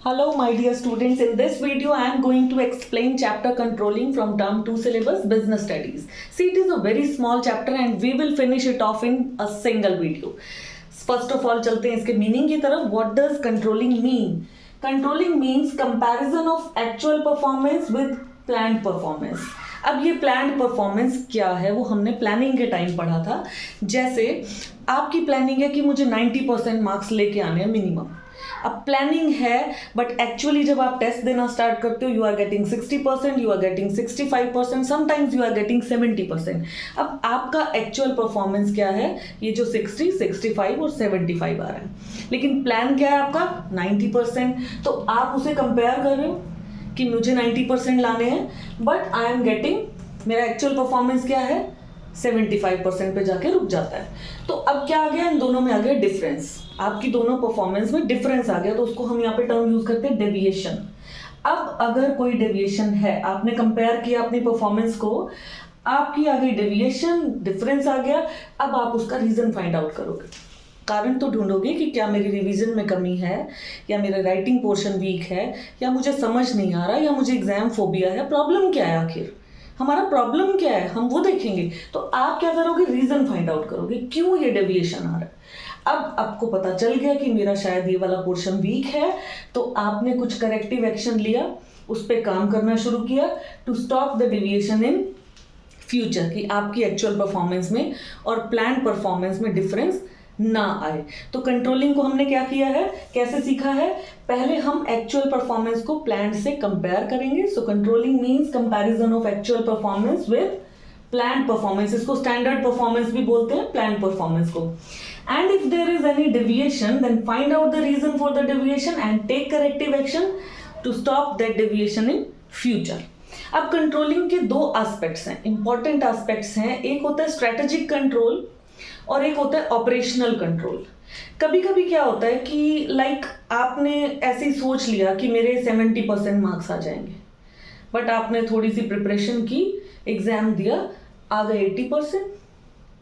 Hello my dear students, in this video I am going to explain chapter controlling from term 2 syllabus business studies. See, it is a very small chapter and we will finish it off in a single video. First of all चलते हैं इसके meaning की तरफ. What does controlling mean? Controlling means comparison of actual performance with planned performance. अब ये planned performance क्या है वो हमने प्लानिंग के टाइम पढ़ा था. जैसे आपकी प्लानिंग है कि मुझे 90% मार्क्स लेके आने हैं मिनिमम. अब प्लानिंग है बट एक्चुअली जब आप टेस्ट देना स्टार्ट करते हो you are getting 60%, you are getting 65%, sometimes you are getting 70%. अब आपका एक्चुअल परफॉर्मेंस क्या है? ये जो 60, 65 और 75 आ रहा है. लेकिन प्लान क्या है आपका? 90%. तो आप उसे कंपेयर कर रहे हो कि मुझे 90% लाने हैं बट आई एम गेटिंग, मेरा एक्चुअल परफॉर्मेंस क्या है? 75% पे जाके रुक जाता है. तो अब क्या आ गया? इन दोनों में आ गया डिफरेंस. आपकी दोनों परफॉर्मेंस में डिफरेंस आ गया तो उसको हम यहाँ पे टर्म यूज करते हैं डेविएशन. अब अगर कोई डेविएशन है, आपने कंपेयर किया अपनी परफॉर्मेंस को, आपकी आ गई डेविएशन, डिफरेंस आ गया. अब आप उसका रीजन फाइंड आउट करोगे, कारण तो ढूंढोगे कि क्या मेरी रिवीजन में कमी है, या मेरा राइटिंग पोर्शन वीक है, या मुझे समझ नहीं आ रहा, या मुझे एग्जाम फोबिया है. प्रॉब्लम क्या है? आखिर हमारा प्रॉब्लम क्या है, हम वो देखेंगे. तो आप क्या करोगे? रीजन फाइंड आउट करोगे, क्यों ये डेविएशन आ रहा है. अब आपको पता चल गया कि मेरा शायद ये वाला पोर्शन वीक है, तो आपने कुछ करेक्टिव एक्शन लिया, उस पर काम करना शुरू किया to stop the deviation in future, कि आपकी एक्चुअल परफॉर्मेंस में और प्लान परफॉर्मेंस में डिफरेंस ना आए. तो कंट्रोलिंग को हमने क्या किया है, कैसे सीखा है? पहले हम एक्चुअल परफॉर्मेंस को प्लान से कंपेयर करेंगे. So controlling means comparison of actual performance with plan performance. इसको स्टैंडर्ड परफॉर्मेंस भी बोलते हैं, प्लान परफॉर्मेंस को. And if there is any deviation then find out the reason for the deviation and take corrective action to stop that deviation in future. अब controlling के दो aspects हैं, important aspects हैं. एक होता है स्ट्रेटेजिक कंट्रोल और एक होता है ऑपरेशनल कंट्रोल. कभी कभी क्या होता है कि आपने ऐसे ही सोच लिया कि मेरे 70% मार्क्स आ जाएंगे, बट आपने थोड़ी सी प्रिपरेशन की, एग्जाम दिया, आ गए 80%.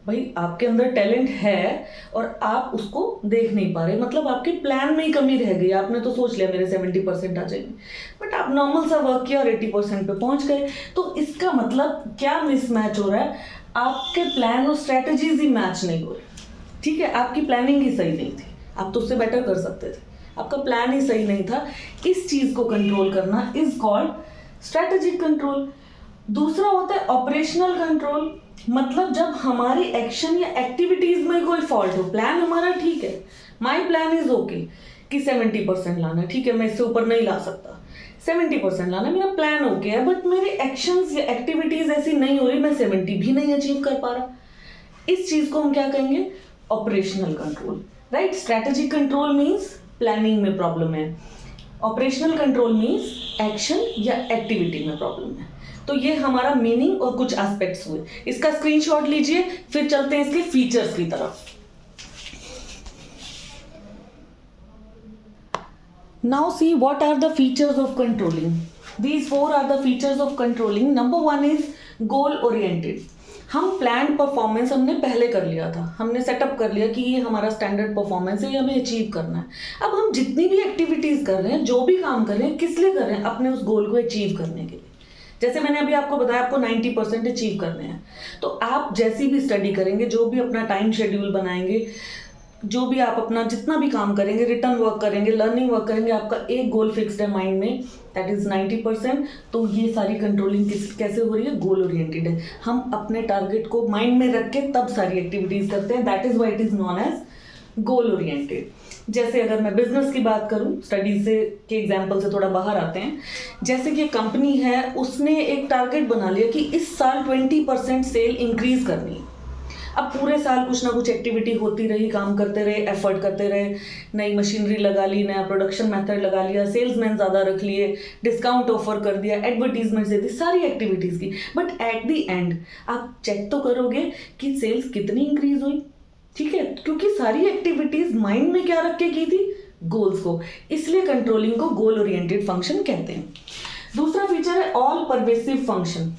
भाई आपके अंदर टैलेंट है और आप उसको देख नहीं पा रहे, मतलब आपके प्लान में ही कमी रह गई. आपने तो सोच लिया मेरे 70% आ जाएंगे, बट आप नॉर्मल सा वर्क किया और 80% पे पहुंच गए. तो इसका मतलब क्या मिसमैच हो रहा है? आपके प्लान और स्ट्रेटजीज ही मैच नहीं हो रहे. ठीक है, आपकी प्लानिंग ही सही नहीं थी, आप तो उससे बेटर कर सकते थे, आपका प्लान ही सही नहीं था. इस चीज को कंट्रोल करना इज कॉल्ड स्ट्रेटेजिक कंट्रोल. दूसरा होता है ऑपरेशनल कंट्रोल, मतलब जब हमारी एक्शन या एक्टिविटीज में कोई फॉल्ट हो. प्लान हमारा ठीक है, माई प्लान इज ओके कि 70% लाना है, ठीक है, मैं इससे ऊपर नहीं ला सकता, 70% लाना, मेरा प्लान ओके है, बट मेरे एक्शंस या एक्टिविटीज ऐसी नहीं हो रही, मैं 70 भी नहीं अचीव कर पा रहा. इस चीज को हम क्या कहेंगे? Operational control. Right, strategic control means planning में प्रॉब्लम है, ऑपरेशनल कंट्रोल मीन्स एक्शन या एक्टिविटी में प्रॉब्लम है. तो ये हमारा मीनिंग और कुछ एस्पेक्ट्स हुए. इसका स्क्रीनशॉट लीजिए, फिर चलते हैं इसके फीचर्स की तरफ. Now see what are the features of controlling. These four are the features of controlling. Number one is goal oriented. हम प्लान परफॉर्मेंस हमने पहले कर लिया था, हमने सेटअप कर लिया कि ये हमारा स्टैंडर्ड परफॉर्मेंस है, ये हमें अचीव करना है. अब हम जितनी भी एक्टिविटीज कर रहे हैं, जो भी काम कर रहे हैं, किस लिए कर रहे हैं? अपने उस गोल को अचीव करने के लिए. जैसे मैंने अभी आपको बताया, आपको 90% अचीव करने हैं, तो आप जैसी भी स्टडी करेंगे, जो भी अपना टाइम शेड्यूल बनाएंगे, जो भी आप अपना जितना भी काम करेंगे, रिटर्न वर्क करेंगे, लर्निंग वर्क करेंगे, आपका एक गोल फिक्स्ड है माइंड में, दैट इज 90%. तो ये सारी कंट्रोलिंग कैसे हो रही है? गोल ओरिएंटेड है. हम अपने टारगेट को माइंड में रख के तब सारी एक्टिविटीज करते हैं, that is why it is known as goal oriented. जैसे अगर मैं बिजनेस की बात करूं, स्टडीज से के एग्जाम्पल से थोड़ा बाहर आते हैं. जैसे कि कंपनी है, उसने एक टारगेट बना लिया कि इस साल 20% सेल इंक्रीज करनी है. अब पूरे साल कुछ ना कुछ एक्टिविटी होती रही, काम करते रहे, एफर्ट करते रहे, नई मशीनरी लगा ली, नया प्रोडक्शन मेथड लगा लिया, सेल्समैन ज़्यादा रख लिए, डिस्काउंट ऑफर कर दिया, एडवर्टीजमेंट दे दी, सारी एक्टिविटीज़ की. बट एट द एंड आप चेक तो करोगे कि सेल्स कितनी इंक्रीज हुई. ठीक है, क्योंकि सारी एक्टिविटीज माइंड में क्या रख के की थी? गोल्स को. इसलिए कंट्रोलिंग को गोल ओरिएंटेड फंक्शन कहते हैं. दूसरा फीचर है all pervasive function.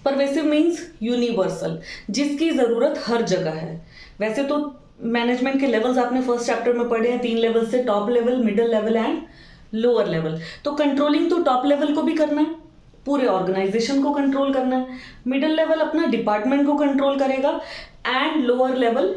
Pervasive means universal, जिसकी ज़रूरत हर जगह है. वैसे तो मैनेजमेंट के लेवल्स आपने फर्स्ट चैप्टर में पढ़े हैं, 3 लेवल से, top level, middle level and lower level. तो कंट्रोलिंग तो टॉप लेवल को भी करना है, पूरे ऑर्गेनाइजेशन को कंट्रोल करना है। मिडिल लेवल अपना डिपार्टमेंट को कंट्रोल करेगा एंड लोअर लेवल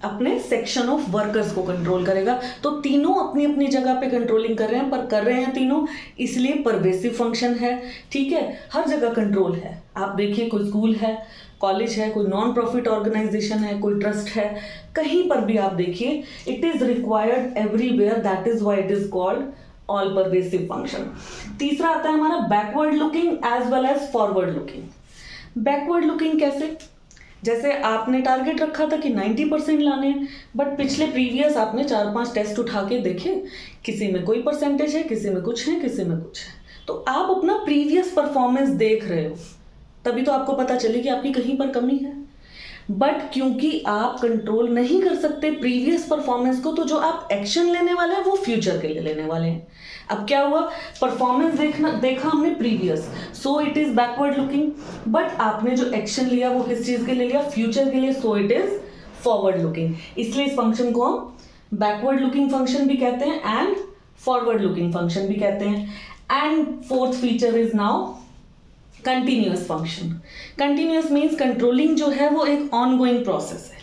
अपने सेक्शन ऑफ वर्कर्स को कंट्रोल करेगा। तो तीनों अपनी अपनी जगह पे कंट्रोलिंग कर रहे हैं, पर कर रहे हैं तीनों, इसलिए परवेसिव फंक्शन है। ठीक है, हर जगह कंट्रोल है। आप देखिए, कोई स्कूल है, कॉलेज है, कोई नॉन प्रॉफिट ऑर्गेनाइजेशन है, कोई ट्रस्ट है, कहीं पर भी आप देखिए, it is required everywhere, that is why it is called all pervasive function. तीसरा आता है हमारा backward looking as well as forward looking. Backward looking कैसे? जैसे आपने टारगेट रखा था कि 90% लाने हैं, बट पिछले प्रीवियस आपने 4-5 टेस्ट उठा के देखे, किसी में कोई परसेंटेज है, किसी में कुछ है, किसी में कुछ है। तो आप अपना प्रीवियस परफॉर्मेंस देख रहे हो, तभी तो आपको पता चले कि आपकी कहीं पर कमी है। बट क्योंकि आप कंट्रोल नहीं कर सकते प्रीवियस परफॉर्मेंस को, तो जो आप एक्शन लेने वाले हैं वो फ्यूचर के लिए लेने वाले हैं। अब क्या हुआ, परफॉर्मेंस देखा हमने previous, so it is backward looking, but आपने जो एक्शन लिया वो किस चीज के लिए लिया, फ्यूचर के लिए, so it is forward looking. इसलिए इस फंक्शन को हम बैकवर्ड लुकिंग फंक्शन भी कहते हैं एंड फॉरवर्ड लुकिंग फंक्शन भी कहते हैं। And fourth feature is now continuous function. Continuous means controlling जो है वो एक ऑनगोइंग प्रोसेस है।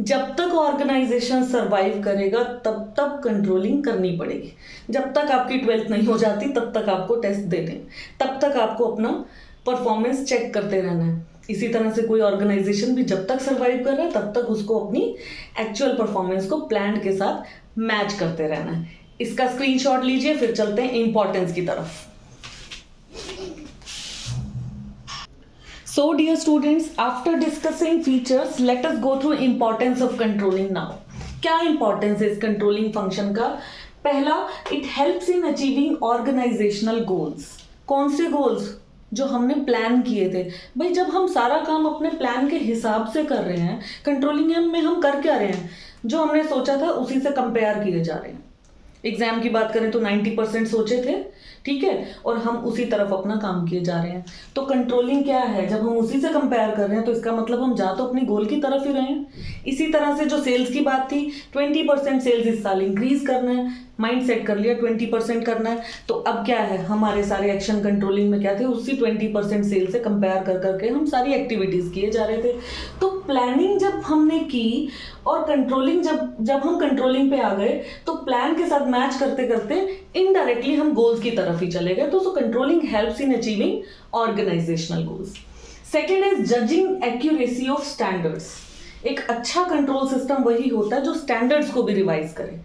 जब तक ऑर्गेनाइजेशन सरवाइव करेगा तब तक कंट्रोलिंग करनी पड़ेगी। जब तक आपकी 12th नहीं हो जाती तब तक आपको टेस्ट देने, तब तक आपको अपना परफॉर्मेंस चेक करते रहना है। इसी तरह से कोई ऑर्गेनाइजेशन भी जब तक सरवाइव कर रहा है तब तक उसको अपनी एक्चुअल परफॉर्मेंस को प्लान के साथ मैच करते रहना है। इसका स्क्रीनशॉट लीजिए, फिर चलते हैं इंपॉर्टेंस की तरफ। So dear students, after discussing features, let us go through importance of controlling now. क्या importance है इस controlling function का? पहला, it helps in achieving organizational goals. कौन से goals? जो हमने प्लान किए थे। भाई जब हम सारा काम अपने प्लान के हिसाब से कर रहे हैं, कंट्रोलिंग में हम कर क्या रहे हैं, जो हमने सोचा था उसी से कंपेयर किए जा रहे हैं। एग्जाम की बात करें तो 90% सोचे थे, ठीक है, और हम उसी तरफ अपना काम किए जा रहे हैं। तो कंट्रोलिंग क्या है, जब हम उसी से कंपेयर कर रहे हैं तो इसका मतलब हम जा तो अपनी गोल की तरफ ही रहे हैं। इसी तरह से जो सेल्स की बात थी, 20% सेल्स इस साल इंक्रीज करना है, माइंड सेट कर लिया 20% करना है। तो अब क्या है, हमारे सारे एक्शन कंट्रोलिंग में क्या थे, उसी 20% सेल से कंपेयर कर करके हम सारी एक्टिविटीज किए जा रहे थे। तो प्लानिंग जब हमने की और कंट्रोलिंग जब हम कंट्रोलिंग पे आ गए तो प्लान के साथ मैच करते करते इनडायरेक्टली हम गोल्स की तरफ ही चले गए। तो controlling helps in achieving organisational goals. Second is judging accuracy of standards. एक अच्छा कंट्रोल सिस्टम वही होता है जो स्टैंडर्ड्स को भी रिवाइज करे।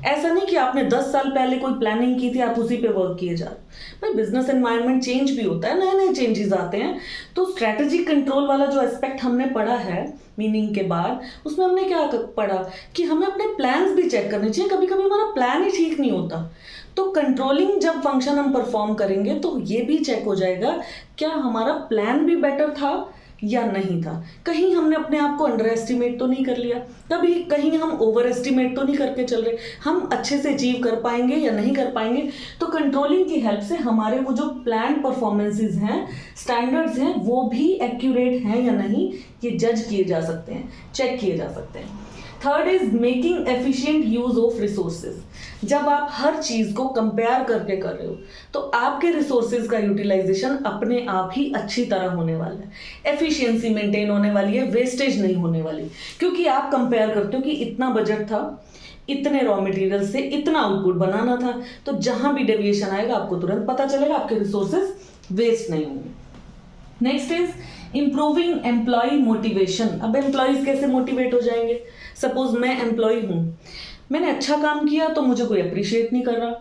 ऐसा नहीं कि आपने 10 साल पहले कोई प्लानिंग की थी, आप उसी पे वर्क किए जा रहे। भाई बिजनेस एनवायरनमेंट चेंज भी होता है, नए नए चेंजेस आते हैं। तो स्ट्रैटेजिक कंट्रोल वाला जो एस्पेक्ट हमने पढ़ा है मीनिंग के बाद, उसमें हमने क्या पढ़ा कि हमें अपने प्लान्स भी चेक करने चाहिए। कभी कभी हमारा प्लान ही ठीक नहीं होता, तो कंट्रोलिंग जब फंक्शन हम परफॉर्म करेंगे तो ये भी चेक हो जाएगा क्या हमारा प्लान भी बेटर था या नहीं था। कहीं हमने अपने आप को अंडर एस्टिमेट तो नहीं कर लिया, कभी कहीं हम ओवर एस्टिमेट तो नहीं करके चल रहे, हम अच्छे से अचीव कर पाएंगे या नहीं कर पाएंगे। तो कंट्रोलिंग की हेल्प से हमारे वो जो प्लान परफॉर्मेंसेस हैं, स्टैंडर्ड्स हैं, वो भी एक्यूरेट हैं या नहीं, ये जज किए जा सकते हैं, चेक किए जा सकते हैं। Third is making efficient use of resources. जब आप हर चीज को कंपेयर करके कर रहे हो तो आपके रिसोर्सेज का यूटिलाइजेशन अपने आप ही अच्छी तरह होने वाला है, एफिशिएंसी मेंटेन होने वाली है, वेस्टेज नहीं होने वाली, क्योंकि आप कंपेयर करते हो कि इतना बजट था, इतने रॉ मटेरियल से इतना आउटपुट बनाना था। तो जहां भी डेविएशन आएगा आपको तुरंत पता चलेगा, आपके रिसोर्सेज वेस्ट नहीं होंगे। Next is improving employee motivation. अब एम्प्लॉयज कैसे मोटिवेट हो जाएंगे? सपोज मैं एम्प्लॉय हूँ, मैंने अच्छा काम किया तो मुझे कोई अप्रिशिएट नहीं कर रहा,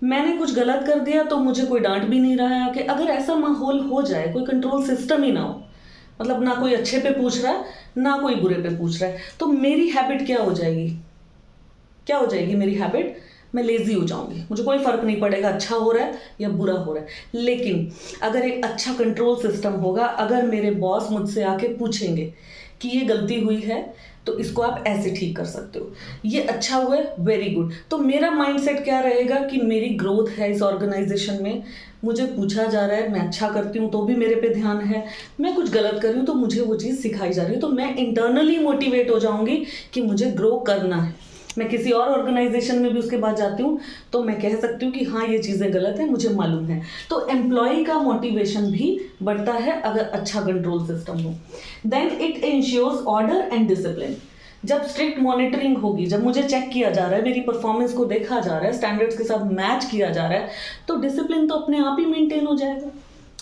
मैंने कुछ गलत कर दिया तो मुझे कोई डांट भी नहीं रहा है। कि अगर ऐसा माहौल हो जाए, कोई कंट्रोल सिस्टम ही ना हो, मतलब ना कोई अच्छे पे पूछ रहा है ना कोई बुरे पे पूछ रहा है, तो मेरी हैबिट क्या हो जाएगी? क्या हो जाएगी मेरी हैबिट? मैं लेजी हो जाऊंगी, मुझे कोई फर्क नहीं पड़ेगा अच्छा हो रहा है या बुरा हो रहा है। लेकिन अगर एक अच्छा कंट्रोल सिस्टम होगा, अगर मेरे बॉस मुझसे आके पूछेंगे कि ये गलती हुई है तो इसको आप ऐसे ठीक कर सकते हो, ये अच्छा हुआ है, वेरी गुड, तो मेरा माइंडसेट क्या रहेगा कि मेरी ग्रोथ है इस ऑर्गेनाइजेशन में, मुझे पूछा जा रहा है, मैं अच्छा करती हूँ तो भी मेरे पे ध्यान है, मैं कुछ गलत कर रही हूँ तो मुझे वो चीज़ सिखाई जा रही है, तो मैं इंटरनली मोटिवेट हो जाऊंगी कि मुझे ग्रो करना है, मैं किसी और ऑर्गेनाइजेशन में भी उसके बाद जाती हूँ तो मैं कह सकती हूँ कि हाँ ये चीज़ें गलत है, मुझे मालूम है। तो एम्प्लॉय का मोटिवेशन भी बढ़ता है अगर अच्छा कंट्रोल सिस्टम हो। Then it ensures order and discipline. जब स्ट्रिक्ट मॉनिटरिंग होगी, जब मुझे चेक किया जा रहा है, मेरी परफॉर्मेंस को देखा जा रहा है, स्टैंडर्ड्स के साथ मैच किया जा रहा है, तो डिसिप्लिन तो अपने आप ही मेंटेन हो जाएगा,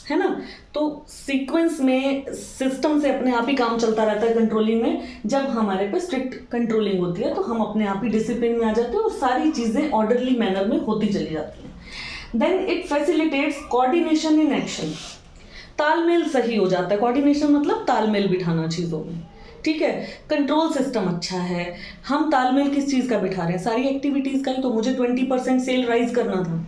है ना। तो सीक्वेंस में सिस्टम से अपने आप ही काम चलता रहता है कंट्रोलिंग में। जब हमारे पे स्ट्रिक्ट कंट्रोलिंग होती है तो हम अपने आप ही डिसिप्लिन में आ जाते हैं और सारी चीज़ें ऑर्डरली मैनर में होती चली जाती हैं। Then it facilitates coordination in action. तालमेल सही हो जाता है। कोऑर्डिनेशन मतलब तालमेल बिठाना चीज़ों में, ठीक है। कंट्रोल सिस्टम अच्छा है। हम तालमेल किस चीज़ का बिठा रहे हैं? सारी एक्टिविटीज़ का ही। तो मुझे 20% सेल राइज करना था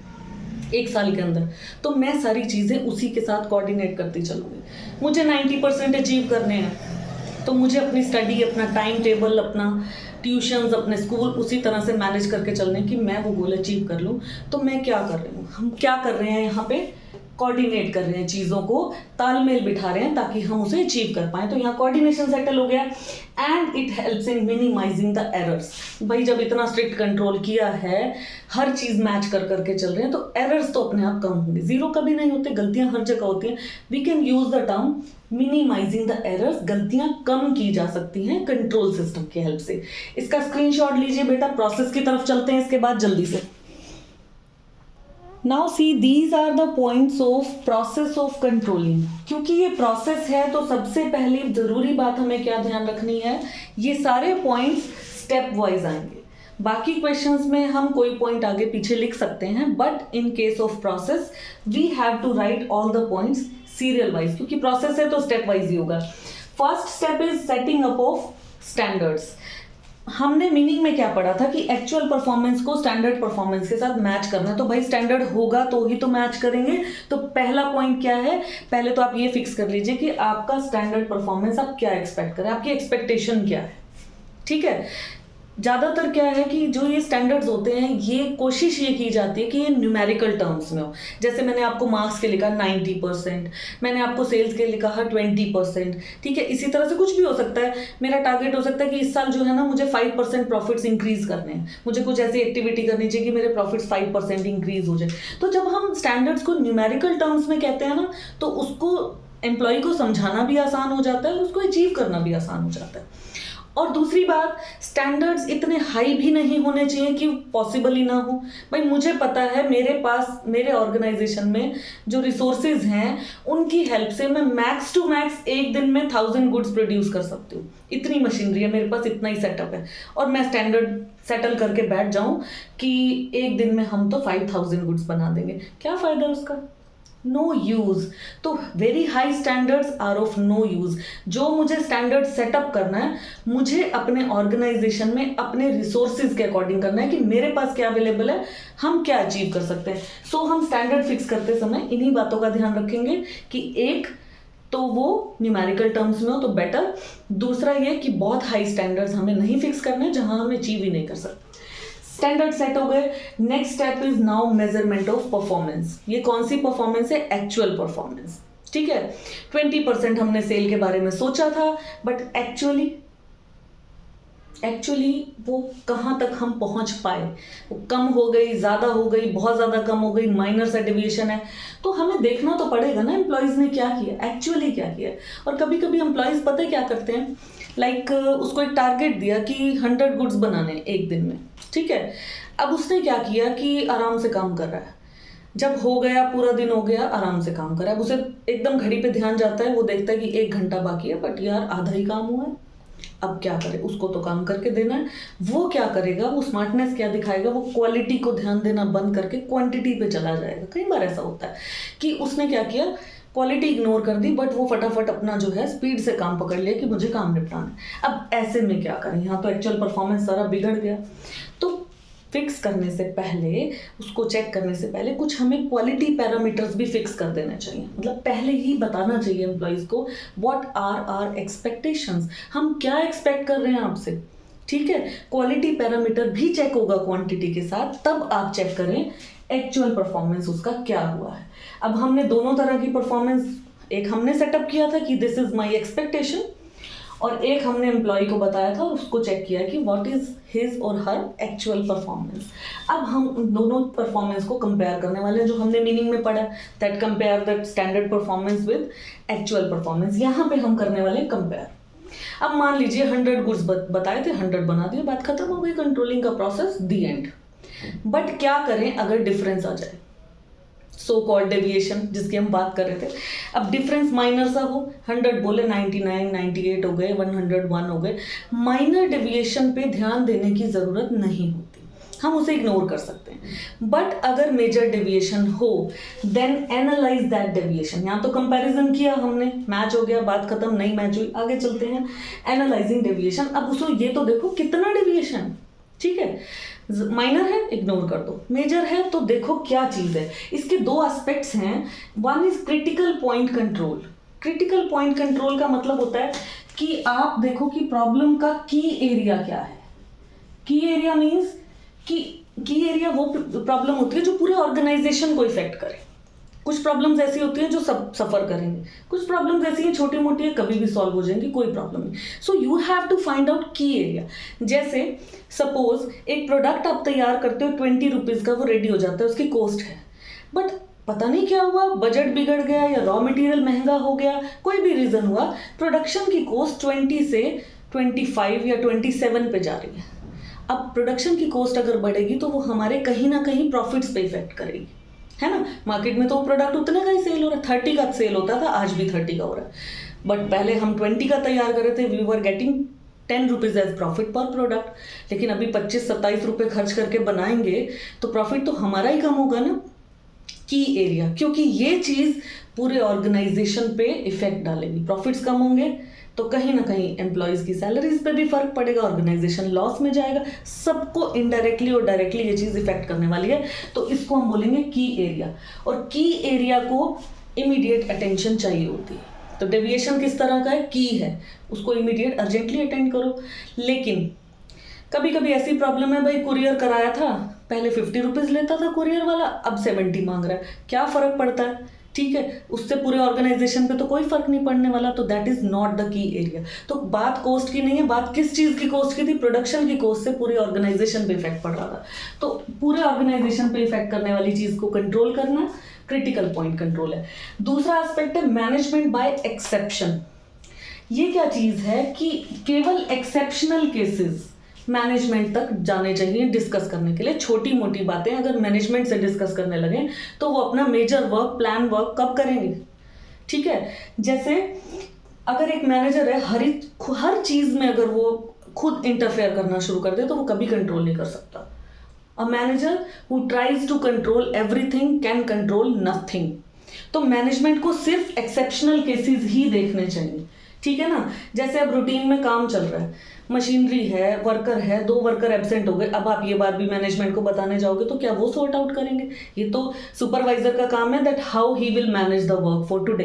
1 साल के अंदर, तो मैं सारी चीज़ें उसी के साथ कोऑर्डिनेट करती चलूँगी। मुझे 90% अचीव करने हैं तो मुझे अपनी स्टडी, अपना टाइम टेबल, अपना ट्यूशन्स, अपने स्कूल उसी तरह से मैनेज करके चलने कि मैं वो गोल अचीव कर लूँ। तो मैं क्या कर रही हूँ, हम क्या कर रहे हैं यहाँ पे? कोऑर्डिनेट कर रहे हैं, चीज़ों को तालमेल बिठा रहे हैं ताकि हम उसे अचीव कर पाएँ। तो यहाँ कोऑर्डिनेशन सेटल हो गया। And it helps in minimising the errors. भाई जब इतना स्ट्रिक्ट कंट्रोल किया है, हर चीज़ मैच कर करके चल रहे हैं, तो एरर्स तो अपने आप कम होंगे। जीरो कभी नहीं होते, गलतियाँ हर जगह होती हैं। We can use the term minimising the errors. गलतियाँ कम की जा सकती हैं कंट्रोल सिस्टम की हेल्प से। इसका स्क्रीनशॉट लीजिए बेटा। प्रोसेस की तरफ चलते हैं इसके बाद जल्दी से। Now see these are the points of process of controlling. क्योंकि ये प्रोसेस है तो सबसे पहली ज़रूरी बात हमें क्या ध्यान रखनी है, ये सारे पॉइंट्स स्टेप वाइज आएंगे। बाकी क्वेश्चंस में हम कोई पॉइंट आगे पीछे लिख सकते हैं, but in case of process we have to write all the points serial wise, क्योंकि प्रोसेस है तो स्टेप वाइज ही होगा। First step is setting up of standards. हमने मीनिंग में क्या पढ़ा था कि एक्चुअल परफॉर्मेंस को स्टैंडर्ड परफॉर्मेंस के साथ मैच करना है। तो भाई स्टैंडर्ड होगा तो ही तो मैच करेंगे। तो पहला पॉइंट क्या है? पहले तो आप ये फिक्स कर लीजिए कि आपका स्टैंडर्ड परफॉर्मेंस आप क्या एक्सपेक्ट करें, आपकी एक्सपेक्टेशन क्या है, ठीक है। ज़्यादातर क्या है कि जो ये स्टैंडर्ड्स होते हैं, ये कोशिश ये की जाती है कि ये न्यूमेरिकल टर्म्स में हो। जैसे मैंने आपको मार्क्स के लिखा 90%, मैंने आपको सेल्स के लिखा 20%, ठीक है। इसी तरह से कुछ भी हो सकता है। मेरा टारगेट हो सकता है कि इस साल जो है ना, मुझे 5% प्रॉफिट्स इंक्रीज करने हैं। मुझे कुछ ऐसी एक्टिविटी करनी चाहिए कि मेरे प्रॉफिट्स 5% इंक्रीज हो जाए। तो जब हम स्टैंडर्ड्स को न्यूमेरिकल टर्म्स में कहते हैं ना, तो उसको एम्प्लॉय को समझाना भी आसान हो जाता है और उसको अचीव करना भी आसान हो जाता है। और दूसरी बात, स्टैंडर्ड्स इतने हाई भी नहीं होने चाहिए कि पॉसिबल ही ना हो। भाई मुझे पता है मेरे पास, मेरे ऑर्गेनाइजेशन में जो रिसोर्सेज हैं, उनकी हेल्प से मैं मैक्स टू मैक्स एक दिन में 1000 गुड्स प्रोड्यूस कर सकती हूँ। इतनी मशीनरी है मेरे पास, इतना ही सेटअप है, और मैं स्टैंडर्ड सेटल करके बैठ जाऊँ कि एक दिन में हम तो 5000 गुड्स बना देंगे। क्या फ़ायदा उसका? No use. तो very high standards are of no use. जो मुझे स्टैंडर्ड सेटअप करना है, मुझे अपने ऑर्गेनाइजेशन में अपने रिसोर्सेज के अकॉर्डिंग करना है कि मेरे पास क्या अवेलेबल है, हम क्या अचीव कर सकते हैं। सो हम स्टैंडर्ड फिक्स करते समय इन्हीं बातों का ध्यान रखेंगे कि एक तो वो न्यूमेरिकल टर्म्स में हो तो बेटर। दूसरा ये कि बहुत हाई स्टैंडर्ड्स हमें नहीं फिक्स करने जहां हम अचीव ही नहीं कर सकते। स्टैंडर्ड सेट हो गए। Next step is now measurement of performance. ये कौन सी परफॉर्मेंस है? एक्चुअल परफॉर्मेंस, ठीक है। 20% हमने सेल के बारे में सोचा था, बट एक्चुअली वो कहाँ तक हम पहुँच पाए? वो कम हो गई, ज़्यादा हो गई, बहुत ज़्यादा कम हो गई, माइनर सा डिविएशन है। तो हमें देखना तो पड़ेगा ना एम्प्लॉयज़ ने क्या किया, एक्चुअली क्या किया। और कभी कभी एम्प्लॉयज़ पता है क्या करते हैं, लाइक उसको एक टारगेट दिया कि 100 गुड्स बनाने एक दिन में, ठीक है। अब उसने क्या किया कि आराम से काम कर रहा है। जब हो गया, पूरा दिन हो गया, आराम से काम कर रहा है। अब उसे एकदम घड़ी पे ध्यान जाता है, वो देखता है कि 1 घंटा बाकी है, बट यार आधा ही काम हुआ है। अब क्या करे, उसको तो काम करके देना है। वो क्या करेगा, वो स्मार्टनेस क्या दिखाएगा, वो क्वालिटी को ध्यान देना बंद करके क्वांटिटी पे चला जाएगा। कई बार ऐसा होता है कि उसने क्या किया, क्वालिटी इग्नोर कर दी, बट वो फटाफट अपना जो है स्पीड से काम पकड़ लिया कि मुझे काम निपटाना है। अब ऐसे में क्या करें, यहाँ तो एक्चुअल परफॉर्मेंस सारा बिगड़ गया। तो फिक्स करने से पहले, उसको चेक करने से पहले कुछ हमें क्वालिटी पैरामीटर्स भी फिक्स कर देने चाहिए। मतलब पहले ही बताना चाहिए एम्प्लॉयज़ को व्हाट आर आवर एक्सपेक्टेशंस, हम क्या एक्सपेक्ट कर रहे हैं आपसे, ठीक है। क्वालिटी पैरामीटर भी चेक होगा क्वांटिटी के साथ, तब आप चेक करें एक्चुअल परफॉर्मेंस उसका क्या हुआ है। अब हमने दोनों तरह की परफॉर्मेंस, एक हमने सेटअप किया था कि दिस इज माय एक्सपेक्टेशन, और एक हमने एम्प्लॉय को बताया था और उसको चेक किया कि व्हाट इज हिज और हर एक्चुअल परफॉर्मेंस। अब हम उन दोनों परफॉर्मेंस को कंपेयर करने वाले हैं, जो हमने मीनिंग में पढ़ा, that compare that standard performance with actual performance. यहाँ पे हम करने वाले कंपेयर। अब मान लीजिए 100 गुड्स बताए थे, 100 बना दिए, बात खत्म हो गई, कंट्रोलिंग का प्रोसेस दी एंड। बट क्या करें अगर डिफरेंस आ जाए, सो कॉल्ड डेविएशन जिसकी हम बात कर रहे थे। अब डिफरेंस माइनर सा हो, 100 बोले 99, 98 हो गए, 101 हो गए, माइनर डेविएशन पे ध्यान देने की ज़रूरत नहीं होती, हम उसे इग्नोर कर सकते हैं। बट अगर मेजर डेविएशन हो देन एनालाइज दैट डेविएशन। यहाँ तो कंपैरिजन किया हमने, मैच हो गया, बात खत्म, नहीं मैच हुई, आगे चलते हैं एनालाइजिंग डेविएशन। अब उसको ये तो देखो कितना डेविएशन, ठीक है, माइनर है इग्नोर कर दो, मेजर है तो देखो क्या चीज़ है। इसके दो एस्पेक्ट्स हैं, one is critical point control. Critical point control का मतलब होता है कि आप देखो कि प्रॉब्लम का की एरिया क्या है। की एरिया मीन्स की एरिया वो प्रॉब्लम होती है जो पूरे ऑर्गेनाइजेशन को इफेक्ट करे। कुछ प्रॉब्लम्स ऐसी होती हैं जो सब सफ़र करेंगे, कुछ प्रॉब्लम्स ऐसी हैं छोटी मोटी है, कभी भी सॉल्व हो जाएंगी, कोई प्रॉब्लम नहीं। So you have to find out key area. जैसे सपोज एक प्रोडक्ट आप तैयार करते हो 20 रुपीज़ का, वो रेडी हो जाता है, उसकी कॉस्ट है, बट पता नहीं क्या हुआ, बजट बिगड़ गया या रॉ मटेरियल महंगा हो गया, कोई भी रीज़न हुआ, प्रोडक्शन की कॉस्ट 20 से 25 या 27 पे जा रही है। अब प्रोडक्शन की कॉस्ट अगर बढ़ेगी तो वो हमारे कहीं ना कहीं प्रॉफिट्स पे इफेक्ट करेगी, है ना। मार्केट में तो वो प्रोडक्ट उतने का ही सेल हो रहा है, 30 का सेल होता था, आज भी 30 का हो रहा है, बट पहले हम 20 का तैयार कर रहे थे, we were getting 10 rupees as profit per product. लेकिन अभी 25-27 रुपये खर्च करके बनाएंगे तो प्रॉफिट तो हमारा ही कम होगा ना। की एरिया, क्योंकि ये चीज़ पूरे ऑर्गेनाइजेशन पे इफेक्ट डालेगी, प्रॉफिट्स कम होंगे तो कहीं ना कहीं एम्प्लॉयज़ की सैलरीज पे भी फर्क पड़ेगा, ऑर्गेनाइजेशन लॉस में जाएगा, सबको इनडायरेक्टली और डायरेक्टली ये चीज़ इफेक्ट करने वाली है। तो इसको हम बोलेंगे की एरिया, और की एरिया को इमीडिएट अटेंशन चाहिए होती है। तो डेविएशन किस तरह का है, की है, उसको इमीडिएट अर्जेंटली अटेंड करो। लेकिन कभी कभी ऐसी प्रॉब्लम है, भाई कुरियर कराया था, पहले 50 रुपीज़ लेता था कुरियर वाला, अब 70 मांग रहा है, क्या फ़र्क पड़ता है, ठीक है, उससे पूरे ऑर्गेनाइजेशन पे तो कोई फर्क नहीं पड़ने वाला। तो that is not the key area. तो बात कॉस्ट की नहीं है, बात किस चीज़ की कॉस्ट की थी, प्रोडक्शन की कॉस्ट से पूरे ऑर्गेनाइजेशन पे इफेक्ट पड़ रहा था। तो पूरे ऑर्गेनाइजेशन पे इफेक्ट करने वाली चीज़ को कंट्रोल करना क्रिटिकल पॉइंट कंट्रोल है। दूसरा एस्पेक्ट है मैनेजमेंट बाय एक्सेप्शन। ये क्या चीज़ है कि केवल एक्सेप्शनल केसेस मैनेजमेंट तक जाने चाहिए डिस्कस करने के लिए। छोटी मोटी बातें अगर मैनेजमेंट से डिस्कस करने लगे तो वो अपना मेजर वर्क, प्लान वर्क कब करेंगे, ठीक है। जैसे अगर एक मैनेजर है, हर चीज़ में अगर वो खुद इंटरफेयर करना शुरू कर दे तो वो कभी कंट्रोल नहीं कर सकता। A manager who tries to control everything can control nothing. तो मैनेजमेंट को सिर्फ एक्सेप्शनल केसेस ही देखने चाहिए, ठीक है ना। जैसे अब रूटीन में काम चल रहा है, मशीनरी है, वर्कर है, 2 वर्कर एब्सेंट हो गए, अब आप ये बात भी मैनेजमेंट को बताने जाओगे तो क्या वो सॉर्ट आउट करेंगे? ये तो सुपरवाइजर का काम है, that how he will manage the work for today,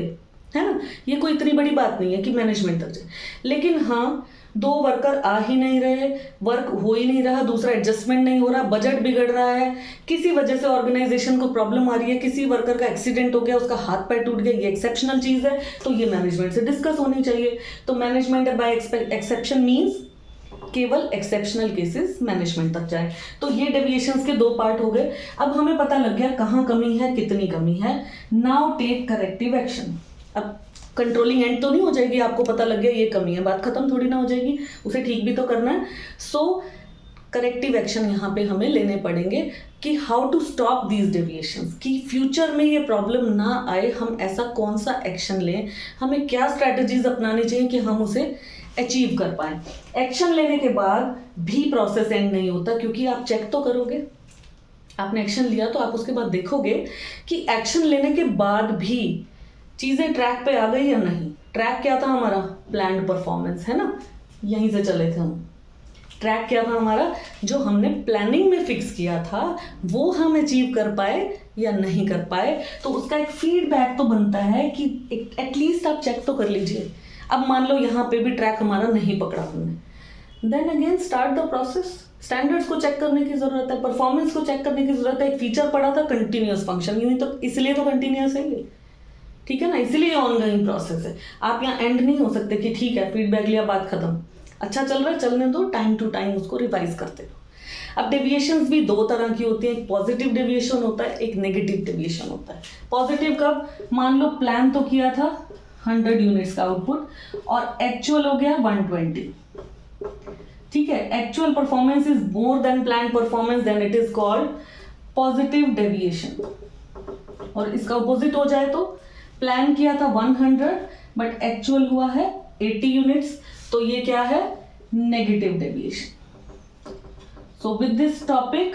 है ना। ये कोई इतनी बड़ी बात नहीं है कि मैनेजमेंट तक जाए। लेकिन हाँ, 2 वर्कर आ ही नहीं रहे, वर्क हो ही नहीं रहा, दूसरा एडजस्टमेंट नहीं हो रहा, बजट बिगड़ रहा है, किसी वजह से ऑर्गेनाइजेशन को प्रॉब्लम आ रही है, किसी वर्कर का एक्सीडेंट हो गया, उसका हाथ पैर टूट गया, ये एक्सेप्शनल चीज़ है, तो ये मैनेजमेंट से डिस्कस होनी चाहिए। तो मैनेजमेंट बाय एक्सेप्शन मीन्स केवल एक्सेप्शनल केसेस मैनेजमेंट तक जाए। तो ये डेविएशंस के 2 पार्ट हो गए। अब हमें पता लग गया कहाँ कमी है, कितनी कमी है। Now take corrective action. अब कंट्रोलिंग एंड तो नहीं हो जाएगी, आपको पता लग गया ये कमी है, बात खत्म थोड़ी ना हो जाएगी, उसे ठीक भी तो करना है। सो करेक्टिव एक्शन यहाँ पे हमें लेने पड़ेंगे कि how to stop these deviations, कि फ्यूचर में ये प्रॉब्लम ना आए, हम ऐसा कौन सा एक्शन लें, हमें क्या स्ट्रैटेजीज अपनानी चाहिए कि हम उसे अचीव कर पाएँ। एक्शन लेने के बाद भी प्रोसेस एंड नहीं होता, क्योंकि आप चेक तो करोगे, आपने एक्शन लिया तो आप उसके बाद देखोगे कि एक्शन लेने के बाद भी चीज़ें ट्रैक पे आ गई या नहीं। ट्रैक क्या था हमारा? प्लान्ड परफॉर्मेंस, है ना, यहीं से चले थे हम। ट्रैक क्या था हमारा? जो हमने प्लानिंग में फिक्स किया था वो हम अचीव कर पाए या नहीं कर पाए। तो उसका एक फीडबैक तो बनता है कि एटलीस्ट आप चेक तो कर लीजिए। अब मान लो यहाँ पे भी ट्रैक हमारा नहीं पकड़ा हमने, then again start the process. Standards को चेक करने की ज़रूरत है, परफॉर्मेंस को चेक करने की ज़रूरत है। एक फीचर पड़ा था कंटिन्यूस फंक्शन, यूँ ही तो इसलिए तो कंटिन्यूस है ये, ठीक है ना, इसीलिए ऑनगोइंग प्रोसेस है। आप यहाँ एंड नहीं हो सकते कि ठीक है फीडबैक लिया बात खत्म, अच्छा चल रहा है चलने दो, टाइम टू टाइम उसको रिवाइज करते रहो। अब डेविएशंस भी दो तरह की होती है, एक पॉजिटिव डेविएशन होता है, एक नेगेटिव डेविएशन होता है। पॉजिटिव कब, मान लो प्लान तो किया था 100 यूनिट्स का आउटपुट और एक्चुअल हो गया 120, ठीक है, actual performance is more than plan performance, then it is called positive deviation. और इसका ऑपोजिट हो जाए तो प्लान किया था 100 बट एक्चुअल हुआ है 80 यूनिट्स, तो ये क्या है, negative deviation. So with this topic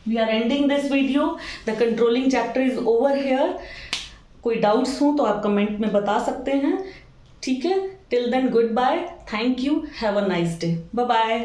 we are ending this video, the controlling chapter is over here. कोई डाउट्स हो तो आप कमेंट में बता सकते हैं, ठीक है। Till then good bye, thank you, have a nice day, bye bye.